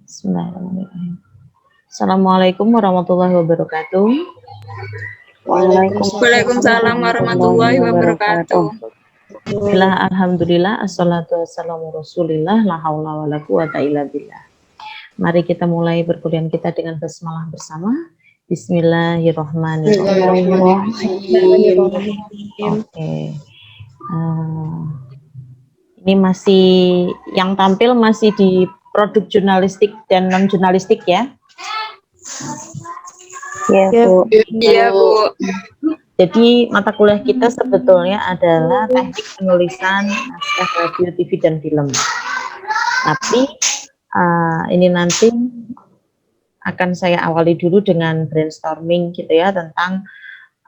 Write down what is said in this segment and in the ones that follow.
Bismillahirrahmanirrahim. Assalamualaikum warahmatullahi wabarakatuh. Waalaikumsalam warahmatullahi wabarakatuh. Bismillah, alhamdulillah, assalatu wassalamu rasulillah, la haula wala quwata illa billah. Mari kita mulai perkuliahan kita dengan basmalah bersama. Bismillahirrahmanirrahim. Oke. Ini masih yang tampil masih di produk jurnalistik dan non jurnalistik ya. Iya, Bu. Iya, Bu. Jadi mata kuliah kita sebetulnya adalah teknik penulisan naskah radio, TV, dan film. Tapi ini nanti akan saya awali dulu dengan brainstorming gitu ya tentang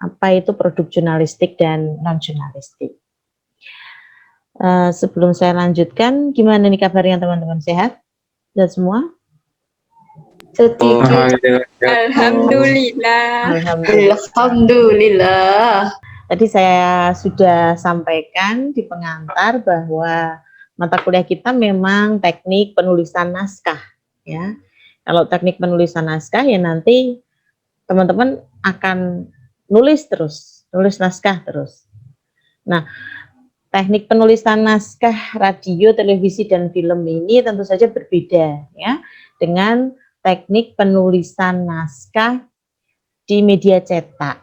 apa itu produk jurnalistik dan non jurnalistik. Sebelum saya lanjutkan, gimana nih kabarnya teman-teman, sehat dan semua? Alhamdulillah. Alhamdulillah. Tadi saya sudah sampaikan di pengantar bahwa mata kuliah kita memang teknik penulisan naskah ya. Kalau teknik penulisan naskah ya nanti teman-teman akan nulis naskah terus. Nah, teknik penulisan naskah radio, televisi, dan film ini tentu saja berbeda ya dengan teknik penulisan naskah di media cetak.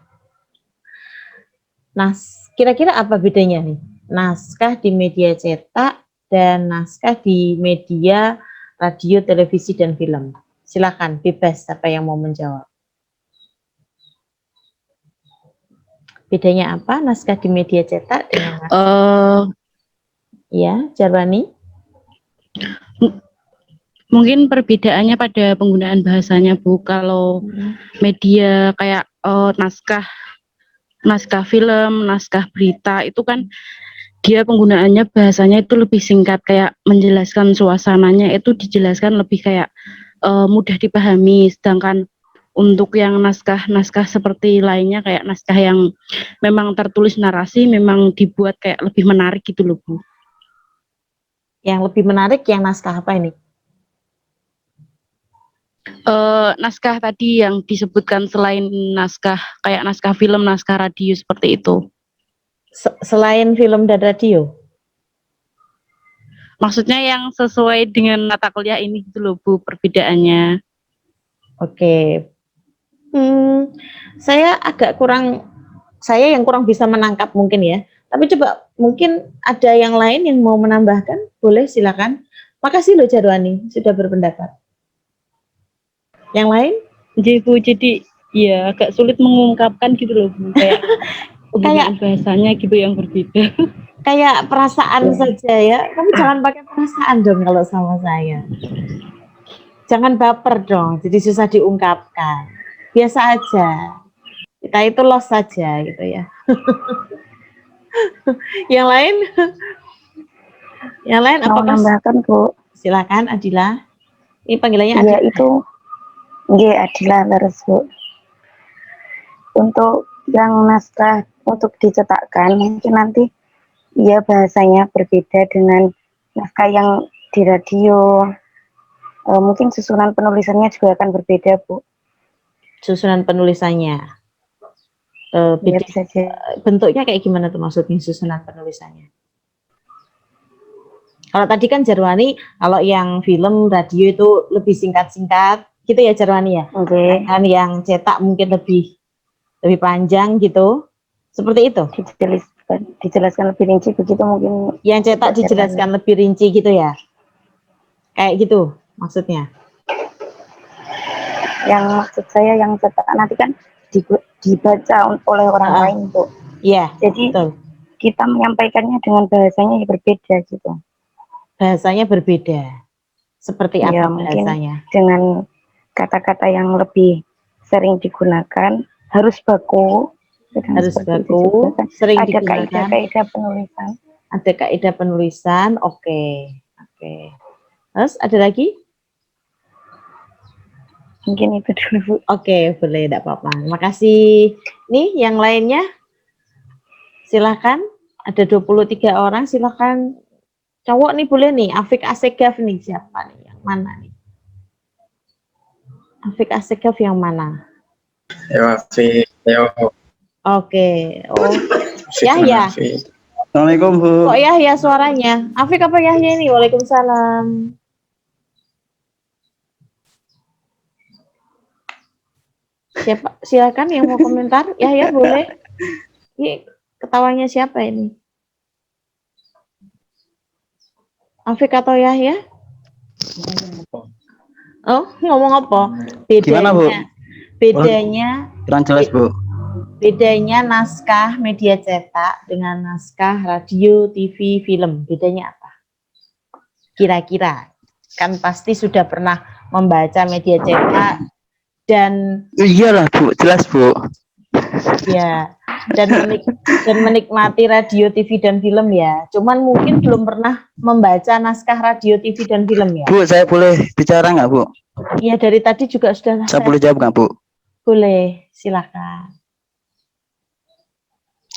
Nah, kira-kira apa bedanya nih? Naskah di media cetak dan naskah di media radio, televisi, dan film. Silakan, bebas siapa yang mau menjawab. Bedanya apa naskah di media cetak dengan ya, Jarwani? Mungkin perbedaannya pada penggunaan bahasanya, Bu. Kalau media kayak naskah film, naskah berita itu kan dia penggunaannya bahasanya itu lebih singkat, kayak menjelaskan suasananya itu dijelaskan lebih kayak mudah dipahami. Sedangkan untuk yang naskah seperti lainnya kayak naskah yang memang tertulis narasi memang dibuat kayak lebih menarik gitu loh, Bu. Yang lebih menarik yang naskah apa ini? Naskah tadi yang disebutkan selain naskah kayak naskah film, naskah radio seperti itu. Selain film dan radio? Maksudnya yang sesuai dengan mata kuliah ini gitu loh, Bu, perbedaannya. Oke. Saya yang kurang bisa menangkap mungkin ya. Tapi coba mungkin ada yang lain yang mau menambahkan, boleh silakan. Makasih loh Jarwani sudah berpendapat. Yang lain? Jadi Bu, jadi ya agak sulit mengungkapkan gitu loh, Bu, kayak bahasanya gitu yang berbeda. Kayak perasaan saja ya. Kamu jangan pakai perasaan dong kalau sama saya. Jangan baper dong, jadi susah diungkapkan. Biasa aja. Kita itu loss saja gitu ya. Yang lain? Yang lain apa? Mau menambahkan, Bu? Silakan Adila. Ini panggilannya Adila. Adila. Itu Adila terus, Bu. Untuk yang naskah untuk dicetakkan mungkin nanti ya bahasanya berbeda dengan naskah yang di radio. Mungkin susunan penulisannya juga akan berbeda, Bu. Susunan penulisannya Ya, bisa bentuknya kayak gimana tuh maksudnya susunan penulisannya? Kalau tadi kan Jarwani, kalau yang film radio itu lebih singkat-singkat gitu ya Jarwani ya. Okay. Dan yang cetak mungkin lebih panjang gitu. Seperti itu. Dijelaskan lebih rinci begitu mungkin. Yang cetak dijelaskan lebih rinci gitu ya. Kayak gitu maksudnya. Yang maksud saya yang cetak nanti kan dibaca oleh orang lain, Bu. Iya. Jadi betul. Kita menyampaikannya dengan bahasanya yang berbeda gitu. Bahasanya berbeda. Seperti apa bahasanya? Dengan kata-kata yang lebih sering digunakan, harus baku. Harus baku, sering ada digunakan. kaidah penulisan. Ada kaidah penulisan, oke. Terus ada lagi? Mungkin itu dulu, Bu. Oke, boleh, tidak apa-apa. Makasih. Nih, yang lainnya. Silakan. Ada 23 orang, silakan. Cowok nih boleh nih, Afik Asegaf nih, siapa nih? Yang mana nih? Afik Asikaf yang mana? Ya, Fi. Ya, Oke. Oh, Fi. Yahya. Assalamualaikum Bu. Kok Yahya suaranya? Afik apa Yahya ini? Waalaikumsalam. Siapa? Silakan yang mau komentar. Yahya boleh. Ini ketawanya siapa ini? Afik atau Yahya? Oh, ngomong apa? Gimana, Bu? Bedanya Kurang jelas Bu. bedanya naskah media cetak dengan naskah radio, TV, film. Bedanya apa? Kira-kira. Kan pasti sudah pernah membaca media cetak dan Iyalah Bu, jelas Bu. ya dan menikmati radio, TV dan film ya. Cuman mungkin belum pernah membaca naskah radio, TV dan film ya. Bu, saya boleh bicara nggak Bu? Iya, dari tadi juga sudah Saya boleh jawab nggak Bu? boleh, silakan.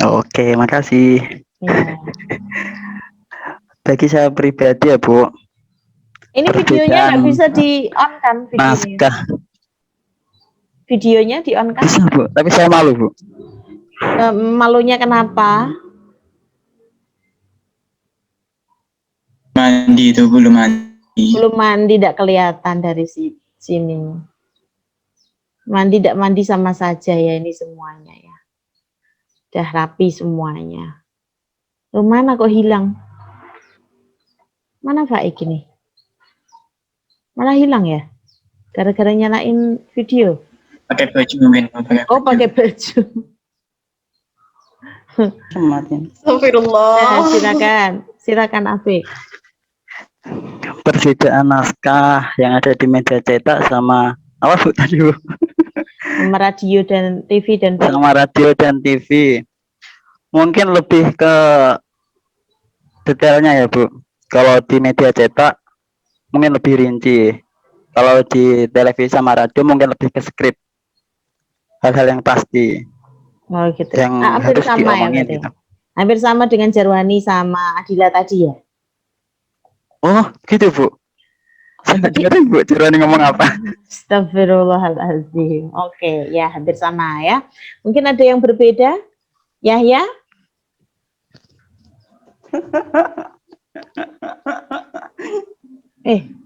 Oke, makasih. Ya. Bagi saya pribadi ya Bu, Ini videonya nggak bisa di on kan videonya? naskah Videonya di on kan? bisa Bu, tapi saya malu Bu. Malunya kenapa? Mandi itu belum mandi. Belum mandi, tidak kelihatan dari sini. Mandi tidak mandi sama saja ya ini semuanya ya. Udah rapi semuanya. Loh, mana kok hilang? Mana Faik ini? Malah hilang ya? Gara-gara nyalain video. Pakai baju mungkin. Oh, pakai baju. Semakin Nah, silakan Afik. perbedaan naskah yang ada di media cetak sama apa Bu tadi Bu? Sama radio dan TV dan film. Sama radio dan TV. Mungkin lebih ke detailnya ya Bu. Kalau di media cetak mungkin lebih rinci. Kalau di televisi sama radio mungkin lebih ke skrip. Hal-hal yang pasti. Oh gitu. Yang Hampir harus sama ya diomongin berarti. gitu. Hampir sama dengan Jarwani sama Adila tadi ya. Oh gitu Bu. Saya nggak dengerin Bu, Jirwani ngomong apa. Astagfirullahaladzim. Oke, ya hampir sama ya. Mungkin ada yang berbeda? Yahya?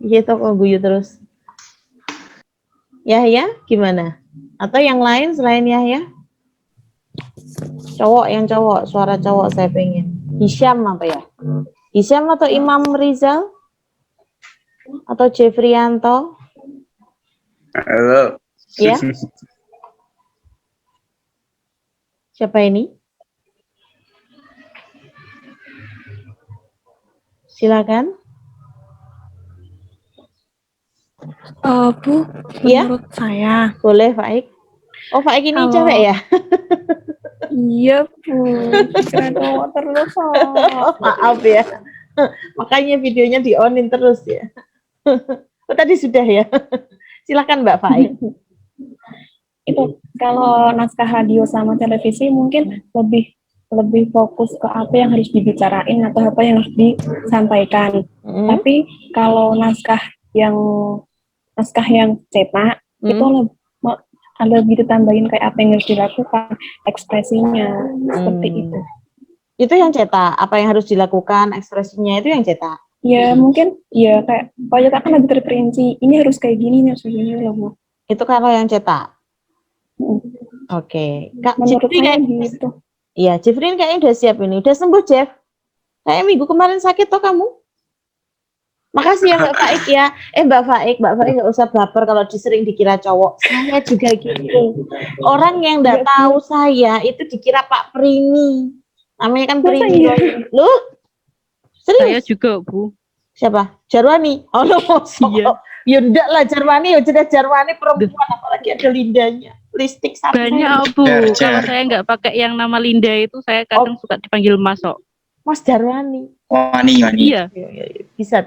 Iya toh kok guyu terus. Yahya gimana? Atau yang lain selain Yahya? Yang cowok, suara cowok saya pengen. Hisham apa ya? Hisham atau Imam Rizal? Atau Jeffrianto? Halo. Ya? Siapa ini? Silakan. Bu, Iya? menurut saya, Boleh, Faik. Oh, Faik ini Halo. cewek ya? iya Bu, kira cowok terus. Maaf ya. Makanya videonya di-onin terus ya. Oh, tadi sudah ya. Silakan Mbak Faik. Itu kalau naskah radio sama televisi mungkin lebih fokus ke apa yang harus dibicarain atau apa yang harus disampaikan. Tapi kalau naskah yang cetak itu lebih ditambahin kayak apa yang harus dilakukan, ekspresinya seperti itu. Itu yang cetak. Apa yang harus dilakukan, ekspresinya itu yang cetak. Ya mungkin ya kayak kalau cetak kan lebih terperinci. Ini harus kayak gini, ini harus kayak gini loh Bu. Itu kalau yang cetak. Oke. Kak Menurut Jeffrey saya kayak gitu. Iya, Jeffrey kayaknya udah siap ini. Udah sembuh, Jeff. Kayak minggu kemarin sakit toh kamu. Makasih ya Mbak Faik ya. Mbak Faik nggak usah baper kalau sering dikira cowok. Saya juga gitu. Orang yang nggak tahu saya itu dikira Pak Primi. Namanya kan Primi. Iya? Loh? Saya Serius? juga Bu. Siapa? Jarwani. Oh, lo Iya. Ya enggak lah Jarwani, ya jelas Jarwani perempuan apalagi ada Lindanya. Listik satu. Banyak Bu. Jar, Kalau Jar. saya nggak pakai yang nama Linda itu, saya kadang suka dipanggil Mas kok. Mas Jarwani. Wani. Iya. Bisa.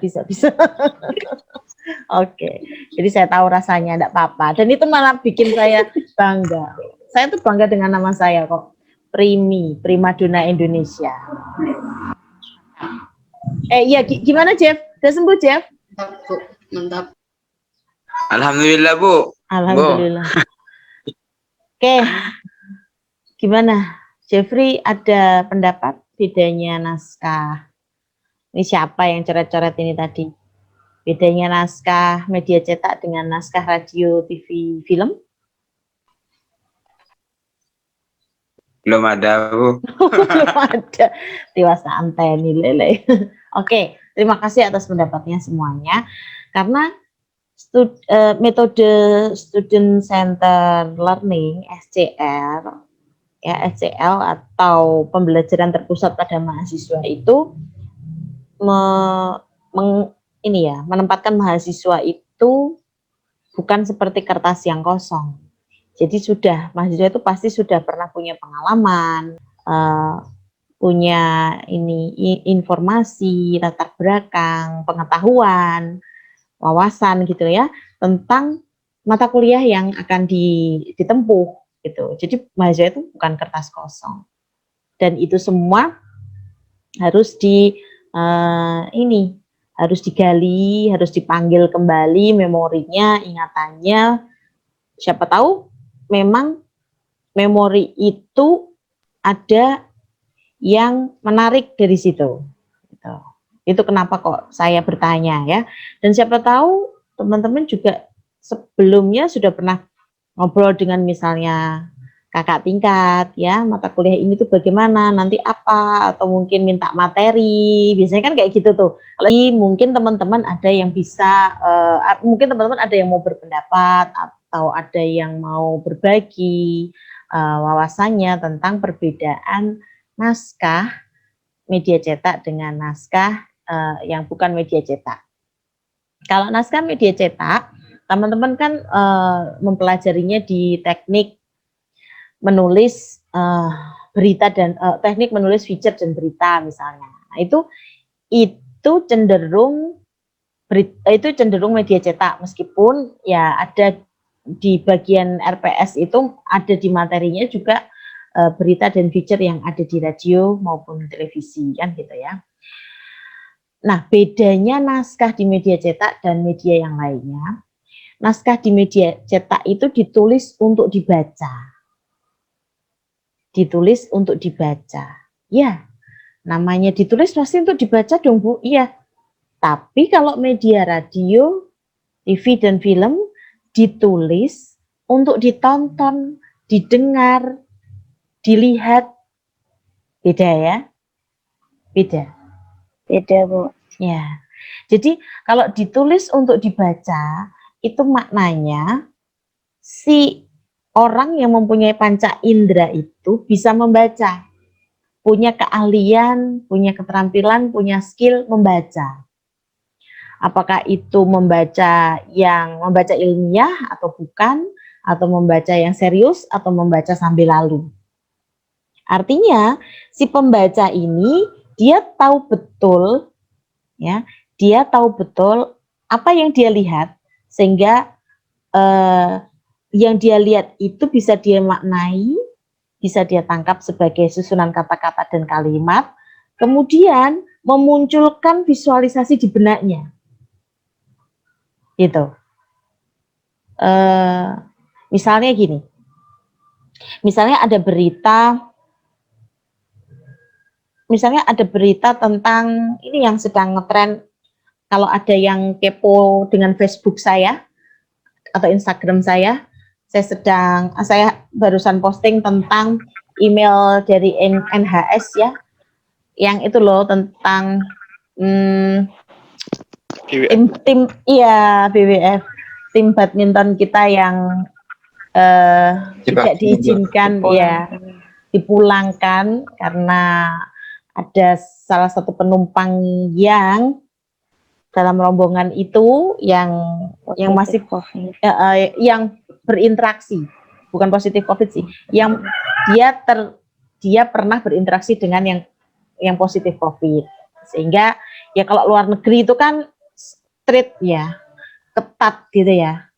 Oke, jadi saya tahu rasanya, enggak apa-apa. Dan itu malah bikin saya bangga. Saya tuh bangga dengan nama saya kok. Primi, Primadona Indonesia. Iya, gimana Jeff? Udah sembuh Jeff? Mantap, Bu. Mantap. Alhamdulillah Bu. Alhamdulillah. Oke, gimana? Jeffrey ada pendapat bedanya naskah? Ini siapa yang coret-coret ini tadi? Bedanya naskah media cetak dengan naskah radio, TV, film? Belum ada, Bu. Belum ada. Dewasa anteni lele. Oke, terima kasih atas pendapatnya semuanya. Karena metode Student Center Learning (SCR) ya, SCL atau pembelajaran terpusat pada mahasiswa itu menempatkan mahasiswa itu bukan seperti kertas yang kosong. Jadi mahasiswa itu pasti sudah pernah punya pengalaman, punya informasi, latar belakang, pengetahuan, wawasan gitu ya tentang mata kuliah yang akan ditempuh gitu. Jadi mahasiswa itu bukan kertas kosong. Dan itu semua harus harus digali, harus dipanggil kembali memorinya, ingatannya. Siapa tahu memang memori itu ada yang menarik dari situ. Gitu. Itu kenapa kok saya bertanya ya. Dan siapa tahu teman-teman juga sebelumnya sudah pernah ngobrol dengan misalnya kakak tingkat ya, mata kuliah ini tuh bagaimana, nanti apa, atau mungkin minta materi, biasanya kan kayak gitu tuh. Jadi mungkin teman-teman ada yang bisa, mungkin teman-teman ada yang mau berpendapat, atau ada yang mau berbagi wawasannya tentang perbedaan naskah media cetak dengan naskah yang bukan media cetak. Kalau naskah media cetak, teman-teman kan mempelajarinya di teknik menulis berita dan teknik menulis feature dan berita misalnya. Nah, itu cenderung media cetak, meskipun ya ada di bagian RPS itu ada di materinya juga berita dan feature yang ada di radio maupun televisi kan gitu ya. Nah, bedanya naskah di media cetak dan media yang lainnya, naskah di media cetak itu ditulis untuk dibaca. Ditulis untuk dibaca. Ya, namanya ditulis pasti untuk dibaca dong, Bu. Iya. Tapi kalau media radio, TV dan film ditulis untuk ditonton, didengar, dilihat. Beda ya? Beda. Beda, Bu. Ya. Jadi kalau ditulis untuk dibaca, itu maknanya si orang yang mempunyai panca indera itu bisa membaca, punya keahlian, punya keterampilan, punya skill membaca. Apakah itu membaca ilmiah atau bukan, atau membaca yang serius, atau membaca sambil lalu. Artinya si pembaca ini dia tahu betul, ya, dia tahu betul apa yang dia lihat, sehingga yang dia lihat itu bisa dia maknai, bisa dia tangkap sebagai susunan kata-kata dan kalimat, kemudian memunculkan visualisasi di benaknya. Gitu. Misalnya gini, misalnya ada berita tentang ini yang sedang ngetren. Kalau ada yang kepo dengan Facebook saya atau Instagram saya barusan posting tentang email dari NHS ya, yang itu loh tentang BWF, tim badminton kita yang tidak diizinkan ya dipulangkan karena ada salah satu penumpang yang dalam rombongan itu yang masih yang berinteraksi, bukan positif COVID sih, yang dia pernah berinteraksi dengan yang positif COVID, sehingga ya kalau luar negeri itu kan strict ya, ketat gitu ya,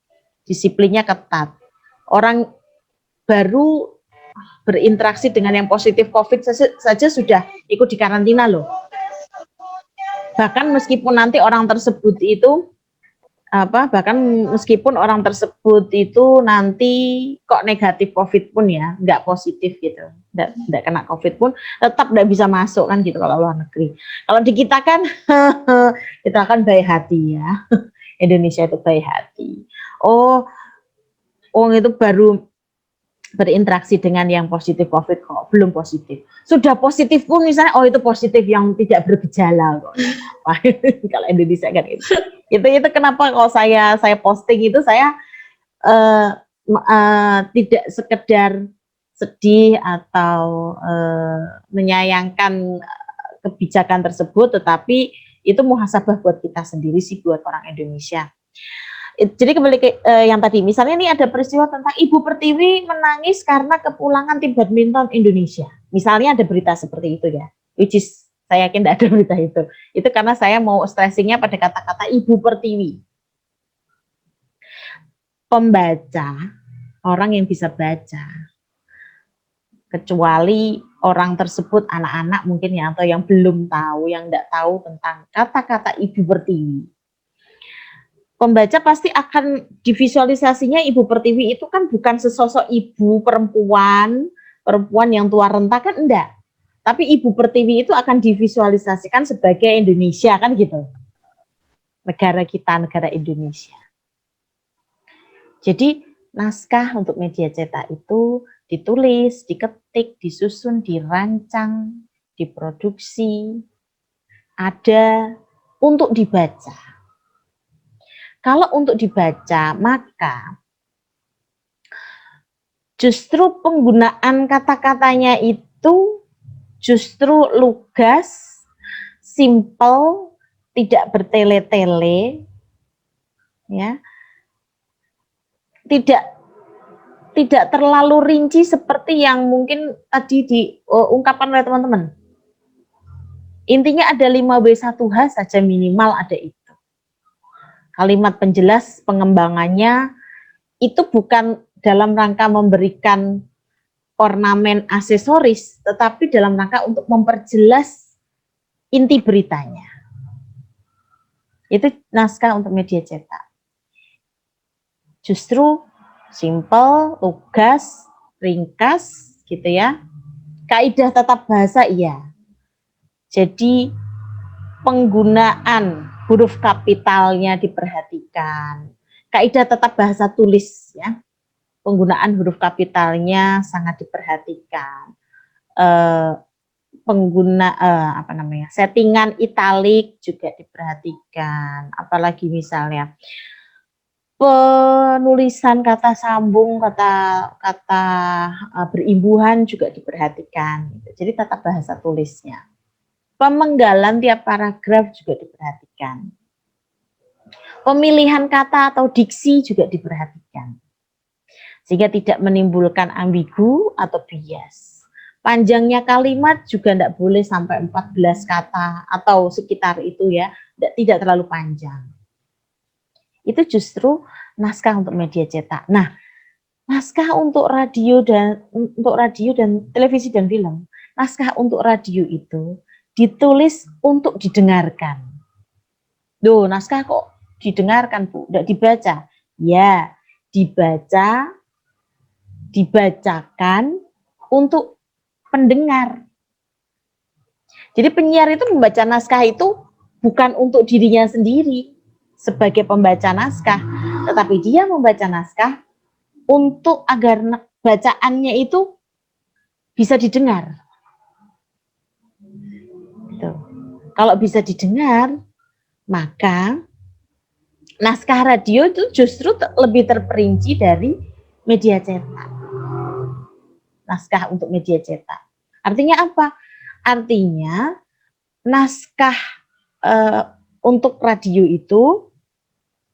disiplinnya ketat. Orang baru berinteraksi dengan yang positif COVID saja sudah ikut dikarantina loh. Bahkan meskipun nanti orang tersebut itu bahkan meskipun orang tersebut itu nanti kok negatif COVID pun ya, nggak positif gitu, nggak kena COVID pun tetap nggak bisa masuk kan gitu kalau luar negeri. Kalau di kita kan kita kan baik hati ya, Indonesia itu baik hati. Oh itu baru berinteraksi dengan yang positif COVID kok belum positif. Sudah positif pun misalnya, itu positif yang tidak bergejala kok. Kalau Indonesia kan itu. Itu kenapa kalau saya posting itu saya tidak sekedar sedih atau menyayangkan kebijakan tersebut, tetapi itu muhasabah buat kita sendiri sih, buat orang Indonesia. Jadi kembali ke yang tadi, misalnya ini ada peristiwa tentang Ibu Pertiwi menangis karena kepulangan tim badminton Indonesia. Misalnya ada berita seperti itu ya, which is saya yakin tidak ada berita itu. Itu karena saya mau stressingnya pada kata-kata Ibu Pertiwi. Pembaca, orang yang bisa baca, kecuali orang tersebut anak-anak mungkin ya, atau yang belum tahu, yang tidak tahu tentang kata-kata Ibu Pertiwi. Pembaca pasti akan divisualisasinya Ibu Pertiwi itu kan bukan sesosok ibu perempuan yang tua renta, kan enggak. Tapi Ibu Pertiwi itu akan divisualisasikan sebagai Indonesia kan gitu. Negara kita, negara Indonesia. Jadi naskah untuk media cetak itu ditulis, diketik, disusun, dirancang, diproduksi, ada untuk dibaca. Kalau untuk dibaca, maka justru penggunaan kata-katanya itu justru lugas, simple, tidak bertele-tele, ya, tidak terlalu rinci seperti yang mungkin tadi diungkapkan oleh teman-teman. Intinya ada 5W1H saja minimal ada itu. Kalimat penjelas pengembangannya itu bukan dalam rangka memberikan ornamen aksesoris, tetapi dalam rangka untuk memperjelas inti beritanya. Itu naskah untuk media cetak. Justru simple, lugas, ringkas, gitu ya. Kaidah tata bahasa iya. Jadi penggunaan huruf kapitalnya diperhatikan. Kaidah tata bahasa tulis ya. Penggunaan huruf kapitalnya sangat diperhatikan. Settingan italik juga diperhatikan. Apalagi misalnya penulisan kata sambung, kata berimbuhan juga diperhatikan. Jadi tata bahasa tulisnya. Pemenggalan tiap paragraf juga diperhatikan. Pemilihan kata atau diksi juga diperhatikan. Sehingga tidak menimbulkan ambigu atau bias. Panjangnya kalimat juga tidak boleh sampai 14 kata atau sekitar itu ya, tidak terlalu panjang. Itu justru naskah untuk media cetak. Nah, naskah untuk radio dan televisi dan film. Naskah untuk radio itu ditulis untuk didengarkan. Loh, naskah kok didengarkan, Bu? Tidak dibaca? Ya, dibacakan untuk pendengar. Jadi penyiar itu membaca naskah itu bukan untuk dirinya sendiri sebagai pembaca naskah, tetapi dia membaca naskah untuk agar bacaannya itu bisa didengar. Kalau bisa didengar, maka naskah radio itu justru lebih terperinci dari media cetak. Naskah untuk media cetak. Artinya apa? Artinya naskah untuk radio itu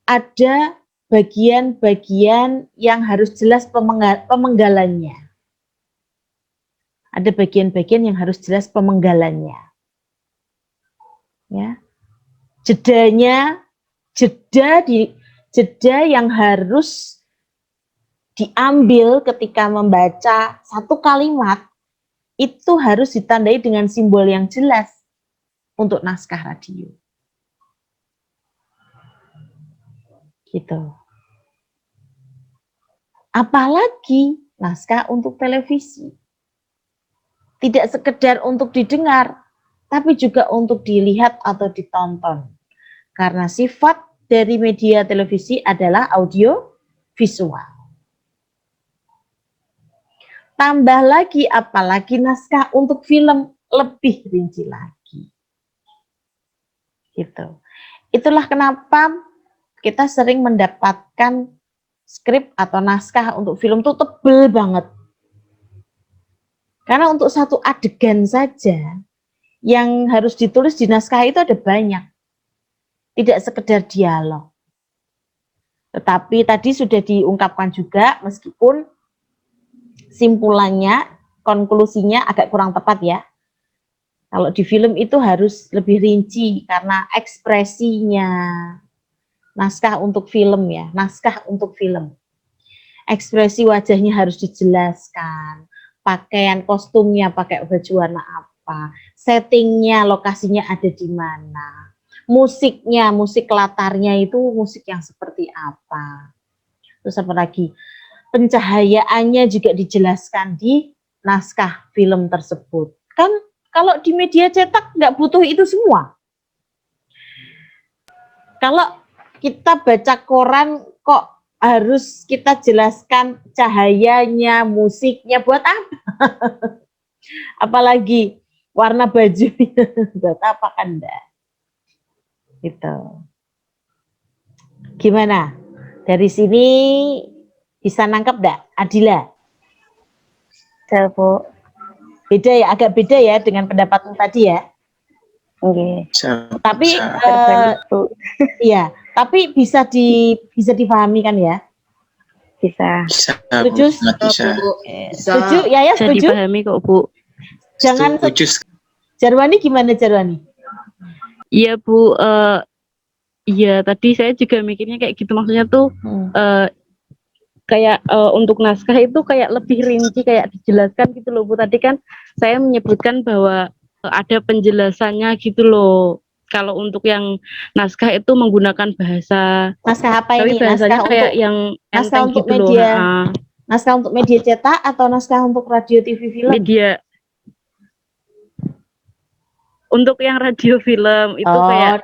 ada bagian-bagian yang harus jelas pemenggalannya. Ada bagian-bagian yang harus jelas pemenggalannya. Ya, jeda yang harus diambil ketika membaca satu kalimat itu harus ditandai dengan simbol yang jelas untuk naskah radio. gitu. Apalagi naskah untuk televisi. Tidak sekedar untuk didengar, tapi juga untuk dilihat atau ditonton. Karena sifat dari media televisi adalah audio visual. Tambah lagi, apalagi naskah untuk film, lebih rinci lagi. Gitu. Itulah kenapa kita sering mendapatkan skrip atau naskah untuk film itu tebel banget. Karena untuk satu adegan saja yang harus ditulis di naskah itu ada banyak. Tidak sekedar dialog. Tetapi tadi sudah diungkapkan juga, meskipun simpulannya, konklusinya agak kurang tepat ya. Kalau di film itu harus lebih rinci karena ekspresinya. Naskah untuk film ya, naskah untuk film. Ekspresi wajahnya harus dijelaskan. Pakaian kostumnya pakai baju warna apa, settingnya, lokasinya ada di mana, musiknya, musik latarnya itu musik yang seperti apa. Terus apa lagi? Pencahayaannya juga dijelaskan di naskah film tersebut. Kan kalau di media cetak nggak butuh itu semua. Kalau kita baca koran kok harus kita jelaskan cahayanya, musiknya, buat apa? Apalagi warna bajunya, buat apa kan enggak? Gitu. Gimana? Dari sini bisa nangkep enggak, Adila? Betul, Bu. Beda ya, agak beda ya dengan pendapatmu tadi ya. Nggih. Tapi Berbalik, Bu. iya, tapi bisa dipahami kan ya? Bisa. Setuju? Setuju? Ya Bisa setuju. dipahami kok, Bu. Jangan Jarwani gimana Jarwani? Iya, Bu. Iya, tadi saya juga mikirnya kayak gitu. Maksudnya tuh kayak untuk naskah itu kayak lebih rinci, kayak dijelaskan gitu loh, Bu. Tadi kan saya menyebutkan bahwa ada penjelasannya gitu loh. Kalau untuk yang naskah itu menggunakan bahasa, Naskah apa tapi ini? bahasanya Naskah kayak untuk yang naskah enteng untuk gitu loh. media. Naskah untuk media cetak atau naskah untuk radio TV film? Media. Untuk yang radio film itu kayak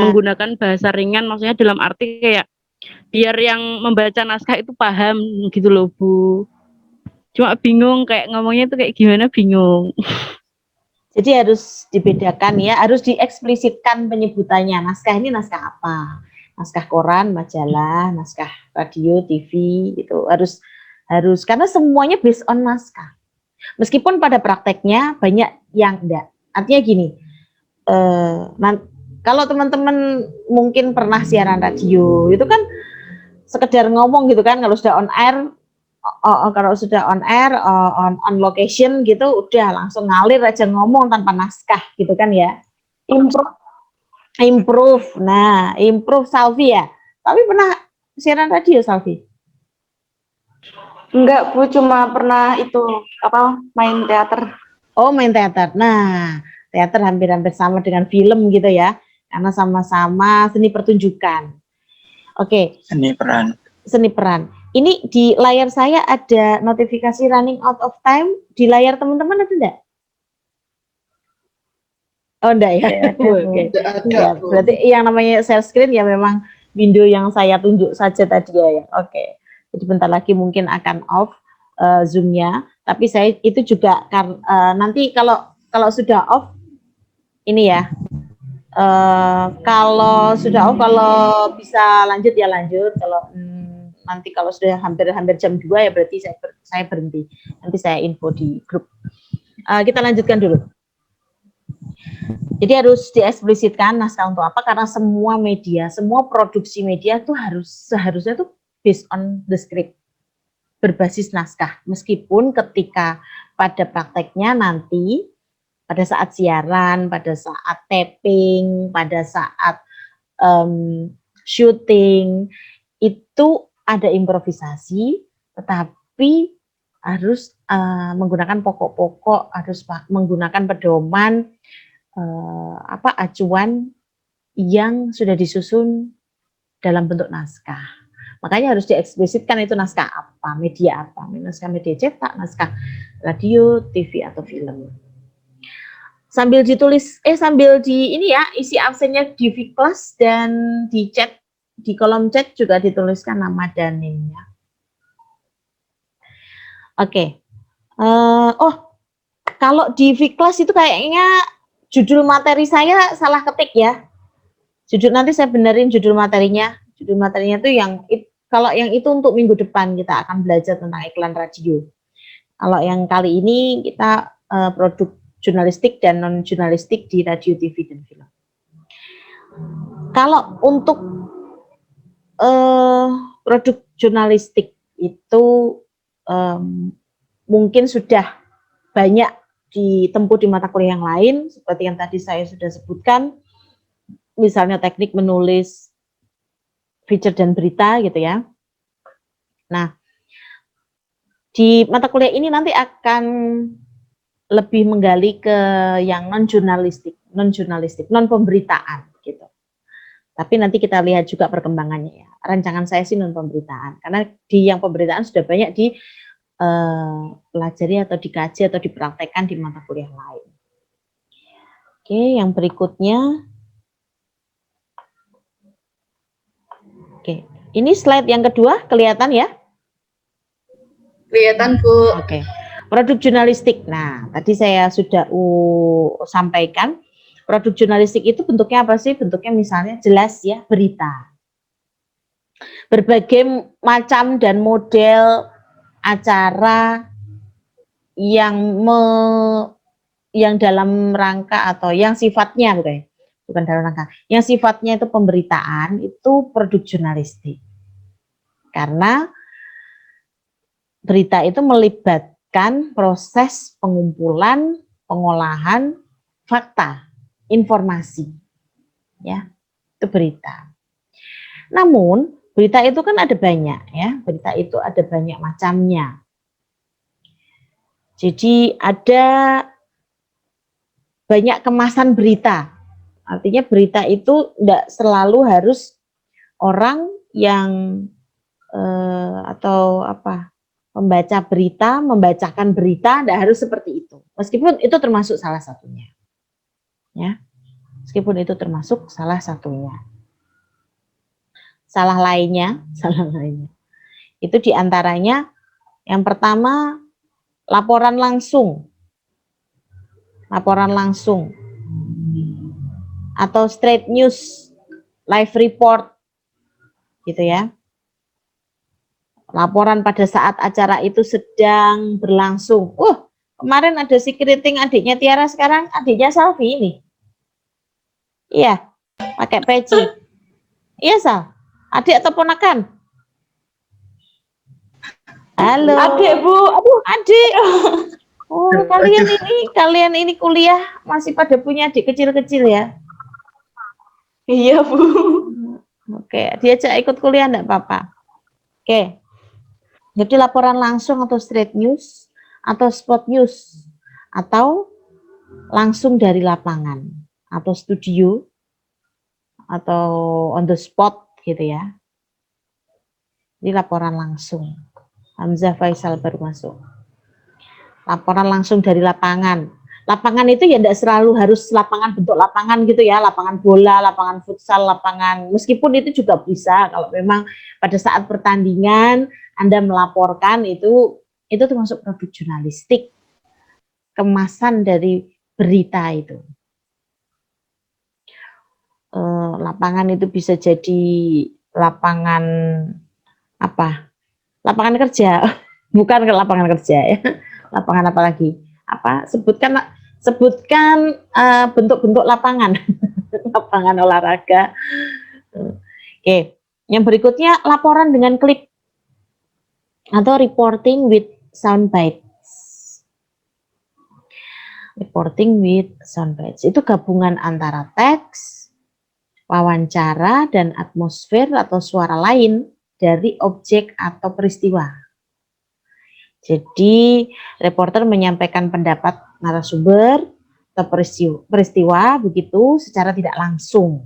menggunakan bahasa ringan, maksudnya dalam arti kayak biar yang membaca naskah itu paham gitu loh, Bu. Cuma bingung kayak ngomongnya itu kayak gimana, bingung. Jadi harus dibedakan ya, harus dieksplisitkan penyebutannya. Naskah ini naskah apa? Naskah koran, majalah, naskah radio, TV itu harus karena semuanya based on naskah. Meskipun pada prakteknya banyak yang enggak. Artinya gini, kalau teman-teman mungkin pernah siaran radio, itu kan sekedar ngomong gitu kan, kalau sudah on air, on location gitu, udah langsung ngalir aja ngomong tanpa naskah gitu kan ya. Improve. Nah, improve Salvi ya. Tapi pernah siaran radio Salvi? Enggak, Bu, cuma pernah itu main teater. Oh, main teater. Nah, teater hampir-hampir sama dengan film gitu ya. Karena sama-sama seni pertunjukan. Oke. Seni peran. Ini di layar saya ada notifikasi running out of time. Di layar teman-teman ada enggak? Oh, enggak ya? Oke. Ya, berarti yang namanya share screen ya memang window yang saya tunjuk saja tadi ya. Oke. Jadi bentar lagi mungkin akan off Zoom-nya. Tapi saya itu juga nanti kalau sudah off ini ya. Kalau sudah off, kalau bisa lanjut ya lanjut. Kalau nanti kalau sudah hampir jam 2 ya berarti saya berhenti. Nanti saya info di grup. Kita lanjutkan dulu. Jadi harus dieksplisitkan naskah untuk apa? Karena semua media, semua produksi media tuh seharusnya tuh based on the script, berbasis naskah. Meskipun ketika pada prakteknya nanti, pada saat siaran, pada saat taping, pada saat syuting, itu ada improvisasi, tetapi harus menggunakan pokok-pokok, harus menggunakan pedoman acuan yang sudah disusun dalam bentuk naskah. Makanya harus dieksplisitkan itu naskah apa, media apa, naskah media cetak, naskah radio, TV atau film. Sambil ditulis, sambil di ini ya, isi absennya di Vclass dan di chat, di kolom chat juga dituliskan nama dan name-nya. Oke. Kalau di Vclass itu kayaknya judul materi saya salah ketik ya. Nanti saya benerin judul materinya. Judul materinya itu kalau yang itu untuk minggu depan kita akan belajar tentang iklan radio. Kalau yang kali ini kita produk jurnalistik dan non jurnalistik di radio, TV dan film. Kalau untuk produk jurnalistik itu mungkin sudah banyak ditempuh di mata kuliah yang lain, seperti yang tadi saya sudah sebutkan, misalnya teknik menulis feature dan berita gitu ya. Nah, di mata kuliah ini nanti akan lebih menggali ke yang non pemberitaan gitu. Tapi nanti kita lihat juga perkembangannya ya. Rancangan saya sih non pemberitaan, karena di yang pemberitaan sudah banyak pelajari atau dikaji atau dipraktekkan di mata kuliah lain. Oke, yang berikutnya. Oke, ini slide yang kedua, kelihatan ya? Kelihatan, Bu. Oke, produk jurnalistik. Nah, tadi saya sudah sampaikan, produk jurnalistik itu bentuknya apa sih? Bentuknya misalnya jelas ya, berita. Berbagai macam dan model acara yang dalam rangka atau yang sifatnya bukan dalam rangka, yang sifatnya itu pemberitaan, itu produk jurnalistik. Karena berita itu melibatkan proses pengumpulan, pengolahan fakta, informasi. Ya, itu berita. Namun, berita itu kan ada banyak ya, berita itu ada banyak macamnya. Jadi ada banyak kemasan berita. Artinya berita itu tidak selalu harus orang yang membaca berita, membacakan berita, tidak harus seperti itu. Meskipun itu termasuk salah satunya. Ya. Meskipun itu termasuk salah satunya. Salah lainnya. Itu diantaranya yang pertama laporan langsung. Atau straight news, live report, gitu ya. Laporan pada saat acara itu sedang berlangsung. Kemarin ada si keriting adiknya Tiara, sekarang adiknya Salvi ini. Iya, pakai peci. Iya, Sal. Adik atau ponakan? Halo. Adik, Bu. Aduh, adik. Kalian ini kuliah masih pada punya adik kecil-kecil ya? Iya, Bu. Oke, diajak ikut kuliah enggak apa-apa. Oke. Jadi laporan langsung atau straight news atau spot news atau langsung dari lapangan atau studio atau on the spot gitu ya. Ini laporan langsung. Hamzah Faisal baru masuk. Laporan langsung dari lapangan. Lapangan itu ya tidak selalu harus lapangan bentuk lapangan gitu ya, lapangan bola, lapangan futsal, lapangan, meskipun itu juga bisa kalau memang pada saat pertandingan Anda melaporkan itu termasuk produk jurnalistik, kemasan dari berita itu. Lapangan itu bisa jadi lapangan apa? Lapangan kerja, bukan ke lapangan kerja ya. Lapangan apa lagi? Sebutkan bentuk-bentuk lapangan. Lapangan olahraga. Oke, yang berikutnya laporan dengan klip atau reporting with sound bites. Reporting with sound bites itu gabungan antara teks, wawancara, dan atmosfer atau suara lain dari objek atau peristiwa. Jadi, reporter menyampaikan pendapat narasumber atau peristiwa begitu secara tidak langsung.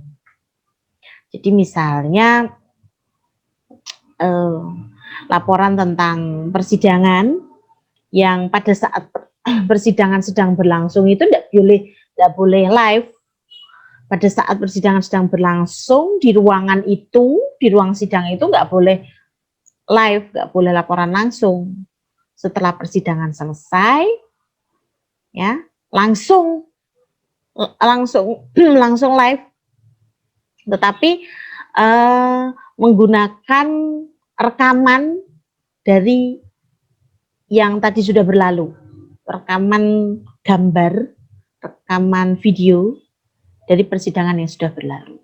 Jadi misalnya laporan tentang persidangan yang pada saat persidangan sedang berlangsung itu tidak boleh live. Pada saat persidangan sedang berlangsung di ruangan itu, di ruang sidang itu nggak boleh live, nggak boleh laporan langsung. Setelah persidangan selesai, ya langsung live. Tetapi menggunakan rekaman dari yang tadi sudah berlalu, rekaman gambar, rekaman video dari persidangan yang sudah berlalu.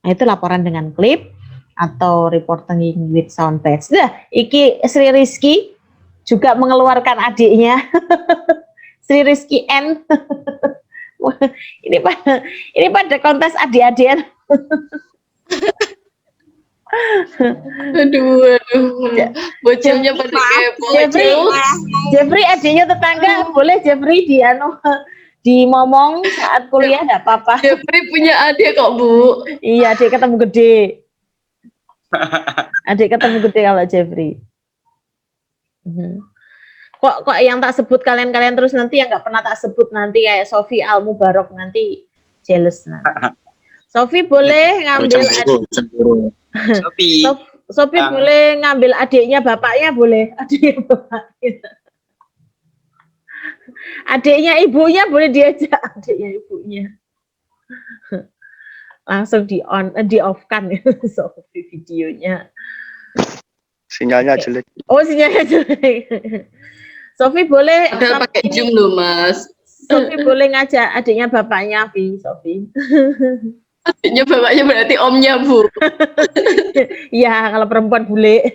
Nah, itu laporan dengan klip atau reporting with sound bites. Nah, iki Sri Rizky juga mengeluarkan adiknya, Sri Rizky N. ini pada kontes adik-adian. Aduh. Bocilnya pada kepo. Jeffrey adiknya tetangga, boleh Jeffrey dimomong saat kuliah enggak apa-apa. Jeffrey punya adik kok, Bu. Iya, adik ketemu gede. Adik ketemu gede kalau Jeffrey. Kok yang tak sebut kalian terus nanti yang nggak pernah tak sebut nanti kayak Sofi Al Mubarok nanti jealous nanti. Sofi boleh ngambil Sofi boleh ngambil adiknya bapaknya, boleh adiknya bapaknya. Adiknya ibunya boleh diajak, adiknya ibunya. Langsung di off kan Sofi videonya. Sinyalnya jelek. Oh, sinyalnya jelek. Sofi boleh Padahal pakai Zoom loh, Mas. Sofi boleh ngajak adiknya bapaknya, Sofi. Adiknya bapaknya berarti omnya, Bu. Iya, kalau perempuan bule.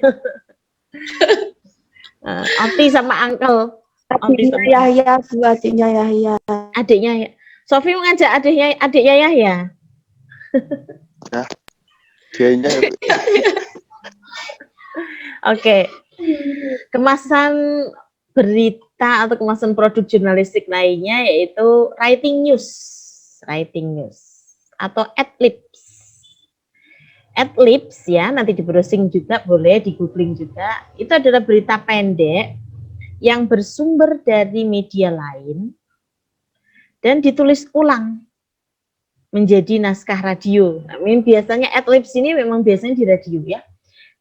Oti sama uncle. Adiknya Yahya, Bu, adiknya Yahya. Adiknya ya. Sofi mengajak adiknya Yahya. Ya. Kayaknya Oke. Kemasan berita atau kemasan produk jurnalistik lainnya yaitu writing news atau adlibs ya, nanti di browsing juga boleh, di googling juga. Itu adalah berita pendek yang bersumber dari media lain dan ditulis ulang menjadi naskah radio. Nah, biasanya adlibs ini memang biasanya di radio ya.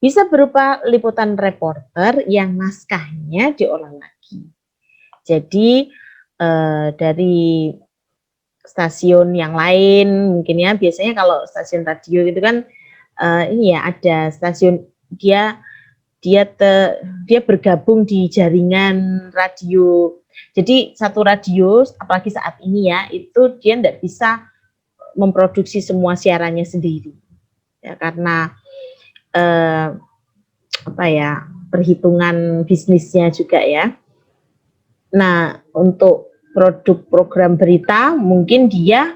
Bisa berupa liputan reporter yang naskahnya diolah lagi. Jadi dari stasiun yang lain mungkin ya, biasanya kalau stasiun radio gitu kan ini ya ada stasiun dia bergabung di jaringan radio. Jadi satu radio apalagi saat ini ya, itu dia tidak bisa memproduksi semua siarannya sendiri. Ya, karena perhitungan bisnisnya juga ya. Nah, untuk produk program berita mungkin dia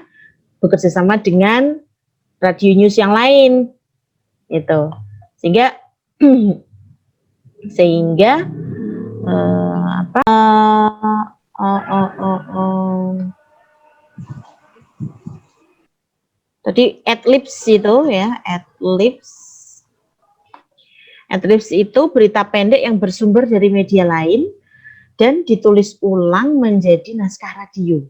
bekerja sama dengan radio news yang lain gitu, sehingga tadi adlibs itu ya, adlibs itu berita pendek yang bersumber dari media lain dan ditulis ulang menjadi naskah radio.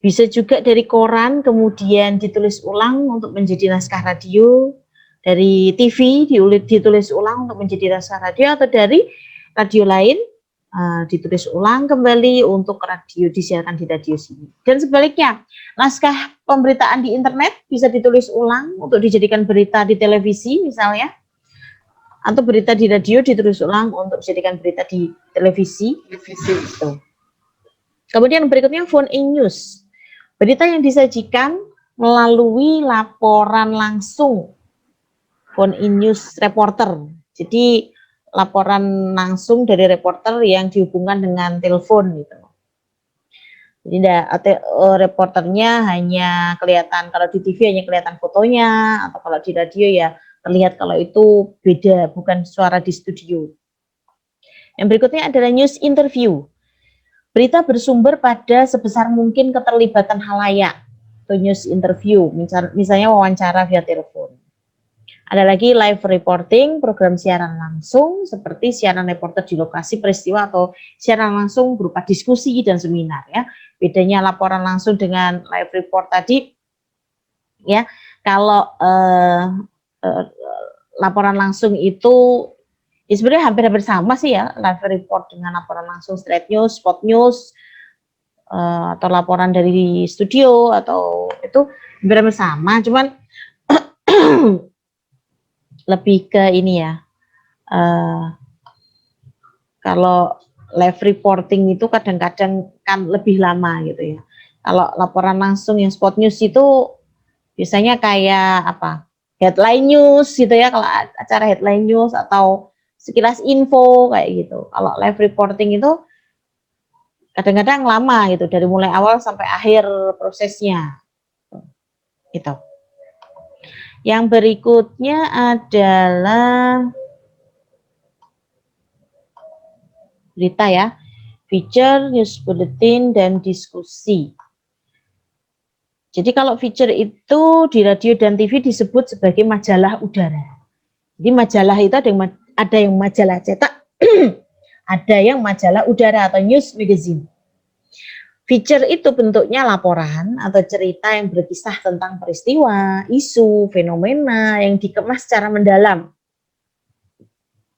Bisa juga dari koran kemudian ditulis ulang untuk menjadi naskah radio, dari TV ditulis ulang untuk menjadi naskah radio, atau dari radio lain ditulis ulang kembali untuk radio, disiarkan di radio sini. Dan sebaliknya, naskah pemberitaan di internet bisa ditulis ulang untuk dijadikan berita di televisi misalnya, atau berita di radio ditulis ulang untuk dijadikan berita di televisi. Gitu. Kemudian berikutnya phone in news. Berita yang disajikan melalui laporan langsung. Phone in news reporter. Jadi laporan langsung dari reporter yang dihubungkan dengan telepon gitu. Jadi reporternya hanya kelihatan, kalau di TV hanya kelihatan fotonya, atau kalau di radio ya terlihat kalau itu beda, bukan suara di studio. Yang berikutnya adalah news interview. Berita bersumber pada sebesar mungkin keterlibatan halayak. Itu news interview, misalnya wawancara via telepon. Ada lagi live reporting, program siaran langsung seperti siaran reporter di lokasi peristiwa atau siaran langsung berupa diskusi dan seminar ya. Bedanya laporan langsung dengan live report tadi ya. Kalau laporan langsung itu ya sebenarnya hampir-hampir sama sih ya, live report dengan laporan langsung straight news, spot news, atau laporan dari studio atau itu hampir sama, cuman lebih ke ini ya, kalau live reporting itu kadang-kadang kan lebih lama gitu ya. Kalau laporan langsung yang spot news itu biasanya kayak apa, headline news gitu ya, kalau acara headline news atau sekilas info kayak gitu. Kalau live reporting itu kadang-kadang lama gitu, dari mulai awal sampai akhir prosesnya gitu. Yang berikutnya adalah berita ya, feature, news bulletin, dan diskusi. Jadi kalau feature itu di radio dan TV disebut sebagai majalah udara. Jadi majalah itu ada yang majalah cetak, ada yang majalah udara atau news magazine. Feature itu bentuknya laporan atau cerita yang berkisah tentang peristiwa, isu, fenomena yang dikemas secara mendalam.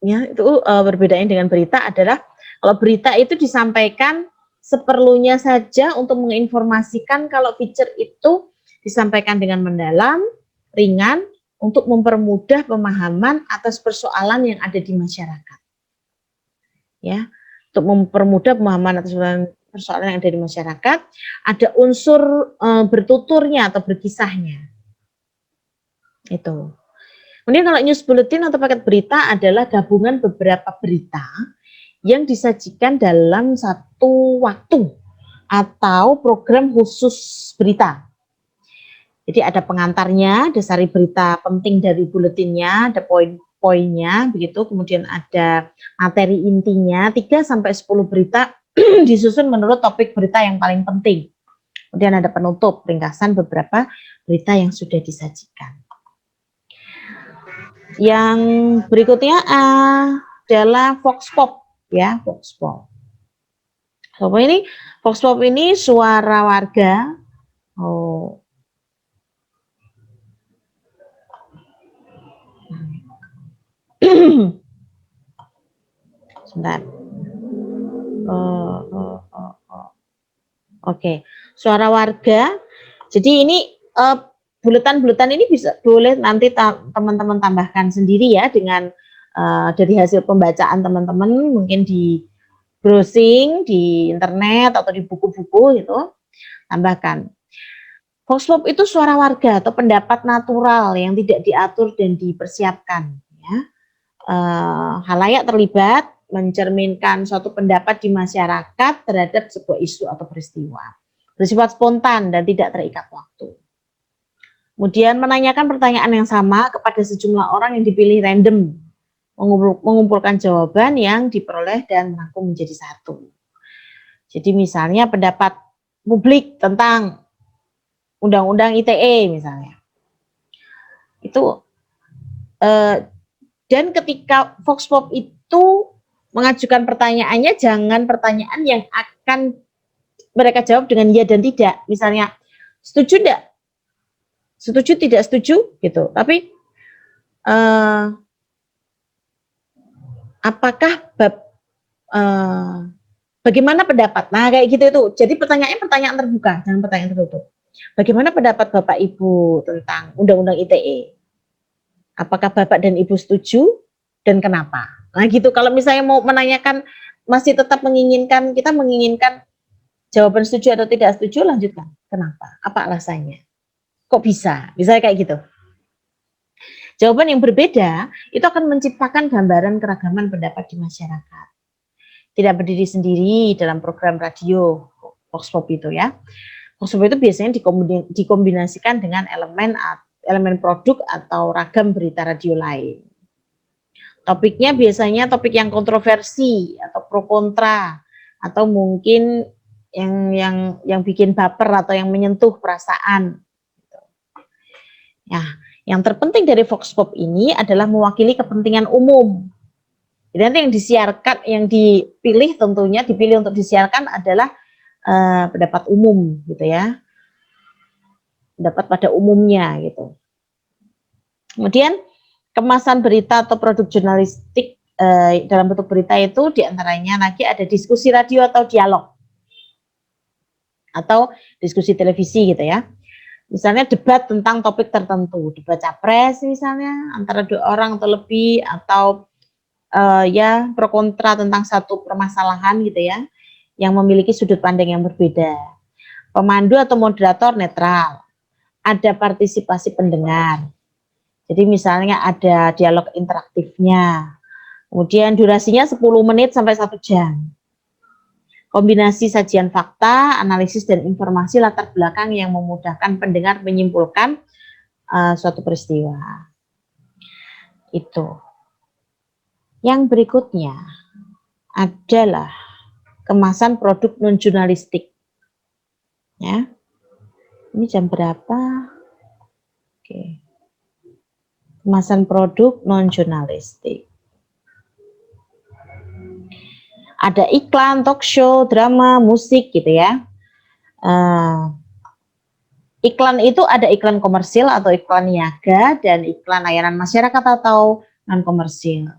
Ya, itu berbedanya dengan berita adalah kalau berita itu disampaikan seperlunya saja untuk menginformasikan, kalau feature itu disampaikan dengan mendalam, ringan, untuk mempermudah pemahaman atas persoalan yang ada di masyarakat. Ya, untuk mempermudah pemahaman atas persoalan yang ada di masyarakat, ada unsur bertuturnya atau berkisahnya. Itu. Kemudian kalau news bulletin atau paket berita adalah gabungan beberapa berita yang disajikan dalam satu waktu atau program khusus berita. Jadi ada pengantarnya, dasari berita penting dari buletinnya, ada poin-poinnya begitu, kemudian ada materi intinya, 3-10 berita disusun menurut topik berita yang paling penting. Kemudian ada penutup, ringkasan beberapa berita yang sudah disajikan. Yang berikutnya adalah Vox Pop ya, Vox Pop. Vox Pop ini suara warga. Oh. Sebentar. Oke, suara warga. Jadi ini buletan-buletan ini bisa boleh nanti teman-teman tambahkan sendiri ya dengan dari hasil pembacaan teman-teman, mungkin di browsing di internet atau di buku-buku gitu, tambahkan. Vox Pop itu suara warga atau pendapat natural yang tidak diatur dan dipersiapkan. Ya. Halayak terlibat mencerminkan suatu pendapat di masyarakat terhadap sebuah isu atau peristiwa. Bersifat spontan dan tidak terikat waktu. Kemudian menanyakan pertanyaan yang sama kepada sejumlah orang yang dipilih random, mengumpulkan jawaban yang diperoleh dan merangkum menjadi satu. Jadi misalnya pendapat publik tentang Undang-Undang ITE misalnya. Itu dan ketika Vox Pop itu mengajukan pertanyaannya, jangan pertanyaan yang akan mereka jawab dengan ya dan tidak. Misalnya, setuju tidak? Setuju, tidak setuju, gitu. Tapi, apakah bagaimana pendapat? Nah, kayak gitu itu. Jadi pertanyaannya pertanyaan terbuka, jangan pertanyaan tertutup. Bagaimana pendapat Bapak Ibu tentang Undang-Undang ITE? Apakah Bapak dan Ibu setuju dan kenapa? Nah gitu, kalau misalnya mau menanyakan masih tetap menginginkan, kita menginginkan jawaban setuju atau tidak setuju, lanjutkan. Kenapa? Apa alasannya? Kok bisa? Misalnya kayak gitu. Jawaban yang berbeda itu akan menciptakan gambaran keragaman pendapat di masyarakat. Tidak berdiri sendiri dalam program radio Vox Pop itu ya. Vox Pop itu biasanya dikombinasikan dengan elemen produk atau ragam berita radio lain. Topiknya biasanya topik yang kontroversi atau pro kontra atau mungkin yang bikin baper atau yang menyentuh perasaan. Ya, Yang terpenting dari Vox Pop ini adalah mewakili kepentingan umum. Jadi nanti yang disiarkan, yang dipilih tentunya dipilih untuk disiarkan adalah pendapat umum gitu ya, pendapat pada umumnya gitu. Kemudian kemasan berita atau produk jurnalistik dalam bentuk berita itu diantaranya lagi ada diskusi radio atau dialog atau diskusi televisi gitu ya. Misalnya debat tentang topik tertentu, debat capres misalnya antara 2 orang atau lebih, atau ya pro kontra tentang satu permasalahan gitu ya, yang memiliki sudut pandang yang berbeda. Pemandu atau moderator netral, ada partisipasi pendengar. Jadi misalnya ada dialog interaktifnya, kemudian durasinya 10 menit sampai 1 jam. Kombinasi sajian fakta, analisis dan informasi latar belakang yang memudahkan pendengar menyimpulkan suatu peristiwa. Itu. Yang berikutnya adalah kemasan produk non jurnalistik. Ya. Ini jam berapa? Oke. Kemasan produk non jurnalistik. Ada iklan, talk show, drama, musik gitu ya. Iklan itu ada iklan komersil atau iklan niaga dan iklan layanan masyarakat atau non komersil.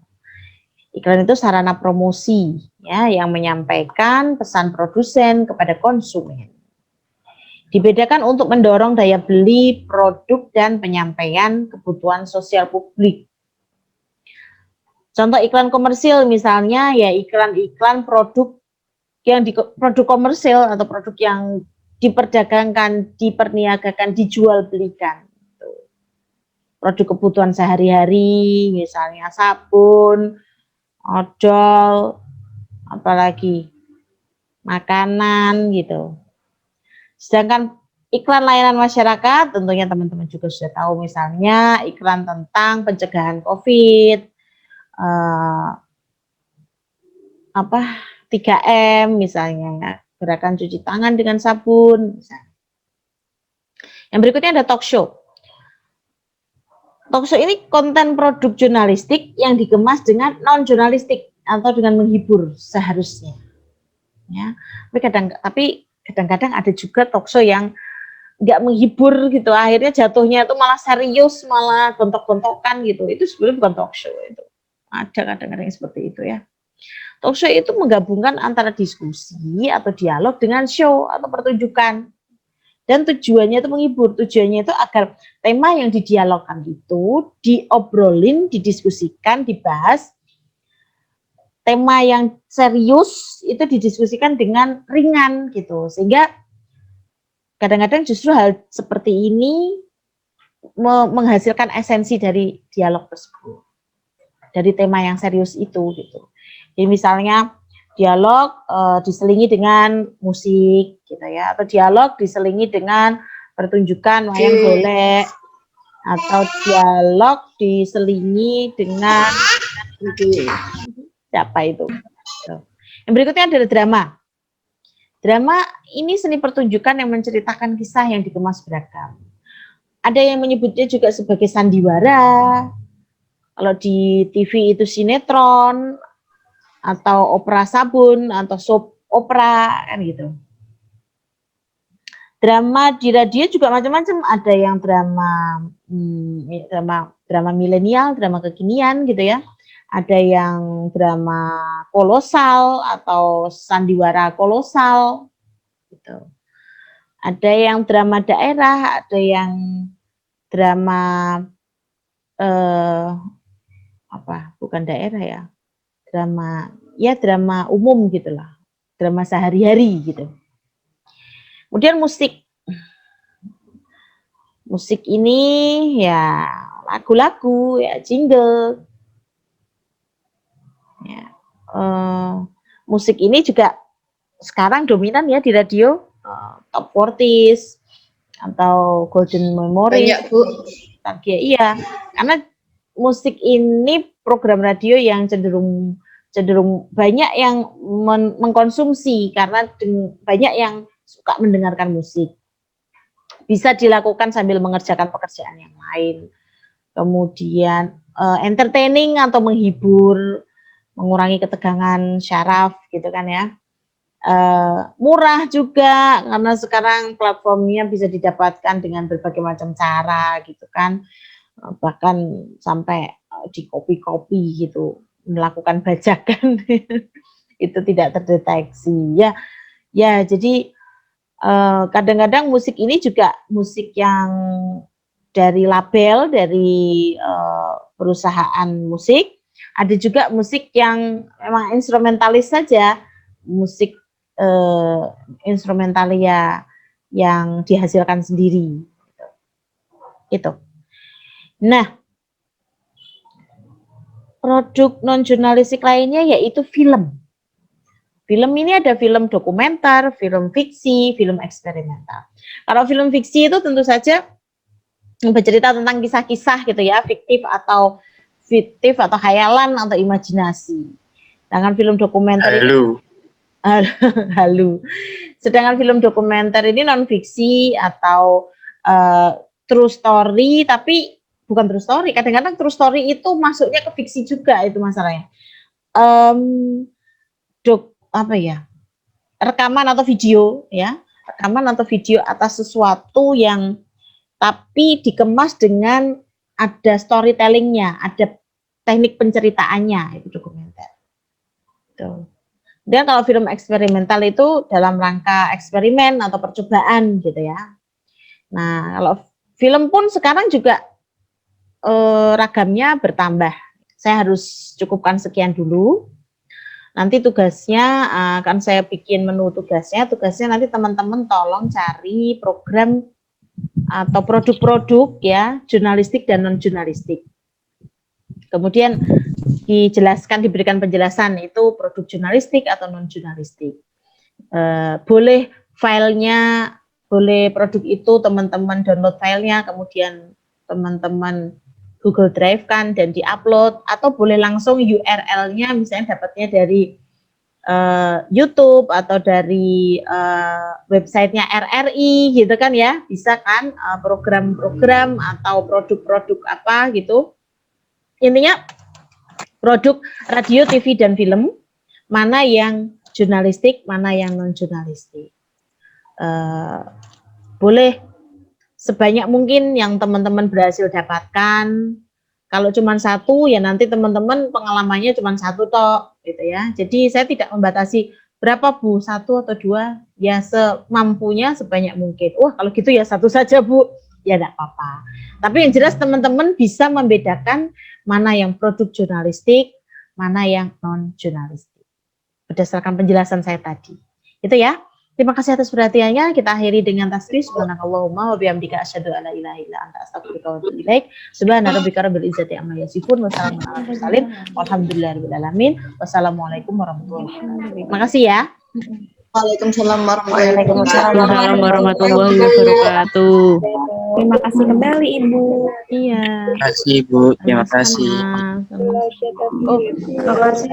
Iklan itu sarana promosi ya yang menyampaikan pesan produsen kepada konsumen. Dibedakan untuk mendorong daya beli produk dan penyampaian kebutuhan sosial publik. Contoh iklan komersil misalnya ya iklan-iklan produk yang produk komersil atau produk yang diperdagangkan, diperniagakan, dijual belikan. Produk kebutuhan sehari-hari misalnya sabun, odol, apalagi makanan gitu. Sedangkan iklan layanan masyarakat tentunya teman-teman juga sudah tahu, misalnya iklan tentang pencegahan COVID, 3M misalnya, gerakan cuci tangan dengan sabun misalnya. Yang berikutnya ada talk show. Talk show ini konten produk jurnalistik yang dikemas dengan non jurnalistik atau dengan menghibur seharusnya. Ya, tapi kadang-kadang ada juga talk show yang nggak menghibur gitu, akhirnya jatuhnya itu malah serius, malah gontok-gontokan gitu. Itu sebenarnya bukan talk show itu. Ada kadang-kadang seperti itu ya. Talk show itu menggabungkan antara diskusi atau dialog dengan show atau pertunjukan. Dan tujuannya itu menghibur, tujuannya itu agar tema yang didialogkan itu diobrolin, didiskusikan, dibahas. Tema yang serius itu didiskusikan dengan ringan gitu. Sehingga kadang-kadang justru hal seperti ini menghasilkan esensi dari dialog tersebut. Dari tema yang serius itu gitu. Jadi misalnya dialog diselingi dengan musik gitu ya, atau dialog diselingi dengan pertunjukan wayang golek, atau dialog diselingi dengan siapa itu. Yang berikutnya adalah drama. Drama ini seni pertunjukan yang menceritakan kisah yang dikemas beragam. Ada yang menyebutnya juga sebagai sandiwara. Kalau di TV itu sinetron, atau opera sabun, atau soap opera, kan gitu. Drama di radio juga macam-macam, ada yang drama milenial, drama kekinian gitu ya. Ada yang drama kolosal atau sandiwara kolosal gitu. Ada yang drama daerah, ada yang drama bukan daerah ya, drama umum gitulah, drama sehari-hari gitu. Kemudian musik ini ya lagu-lagu ya, jingle ya. Musik ini juga sekarang dominan ya di radio, top 40s atau golden memory. Banyak, Bu. Iya, karena musik ini program radio yang cenderung banyak yang mengkonsumsi, karena banyak yang suka mendengarkan musik. Bisa dilakukan sambil mengerjakan pekerjaan yang lain. kemudian entertaining atau menghibur, mengurangi ketegangan syaraf gitu kan ya. Murah juga karena sekarang platformnya bisa didapatkan dengan berbagai macam cara gitu kan. Bahkan sampai di copy gitu, melakukan bajakan itu tidak terdeteksi ya. Ya, jadi kadang-kadang musik ini juga musik yang dari label, dari perusahaan musik. Ada juga musik yang memang instrumentalis saja, musik instrumentalia yang dihasilkan sendiri. Itu. Nah, produk non-jurnalistik lainnya yaitu film. Film ini ada film dokumenter, film fiksi, film eksperimental. Kalau film fiksi itu tentu saja bercerita tentang kisah-kisah gitu ya, fiktif atau khayalan atau imajinasi. Sedangkan film dokumenter ini halo. Sedangkan film dokumenter ini non fiksi atau true story, tapi bukan true story. Kadang-kadang true story itu masuknya ke fiksi juga, itu masalahnya. Rekaman atau video ya, rekaman atau video atas sesuatu yang tapi dikemas dengan ada storytellingnya, ada teknik penceritaannya, itu dokumenter. Tuh. Dan kalau film eksperimental itu dalam rangka eksperimen atau percobaan gitu ya. Nah, kalau film pun sekarang juga ragamnya bertambah. Saya harus cukupkan sekian dulu. Nanti tugasnya akan saya bikin menu tugasnya. Tugasnya nanti teman-teman tolong cari program atau produk-produk ya, jurnalistik dan non-jurnalistik. Kemudian diberikan penjelasan itu produk jurnalistik atau non-jurnalistik. Boleh filenya, boleh produk itu teman-teman download filenya, kemudian teman-teman Google Drive kan dan diupload, atau boleh langsung URL-nya misalnya dapatnya dari YouTube atau dari websitenya RRI gitu kan ya, bisa kan program-program atau produk-produk apa gitu. Intinya produk radio, TV, dan film, mana yang jurnalistik, mana yang non-jurnalistik. Boleh sebanyak mungkin yang teman-teman berhasil dapatkan. Kalau cuma satu, ya nanti teman-teman pengalamannya cuma satu toh, gitu ya. Jadi saya tidak membatasi berapa Bu, satu atau dua, ya semampunya sebanyak mungkin. Wah kalau gitu ya satu saja Bu, ya enggak apa-apa. Tapi yang jelas teman-teman bisa membedakan mana yang produk jurnalistik, mana yang non-jurnalistik. Berdasarkan penjelasan saya tadi. Itu ya. Terima kasih atas perhatiannya. Kita akhiri dengan tasbih. Subhanakallahumma wa bihamdika asyhadu an la ilaha illa anta astaghfiruka wa atubu ilaik. Subhana rabbika rabbil izzati amma yasifun wa salamun alal mursalin walhamdulillahirabbil alamin. Wassalamualaikum warahmatullahi wabarakatuh. Terima kasih ya. Waalaikumsalam warahmatullahi Warahmatullahi wabarakatuh. Terima kasih kembali Ibu. Iya. Terima kasih Bu, terima kasih. Sama-sama. Oh, terima kasih.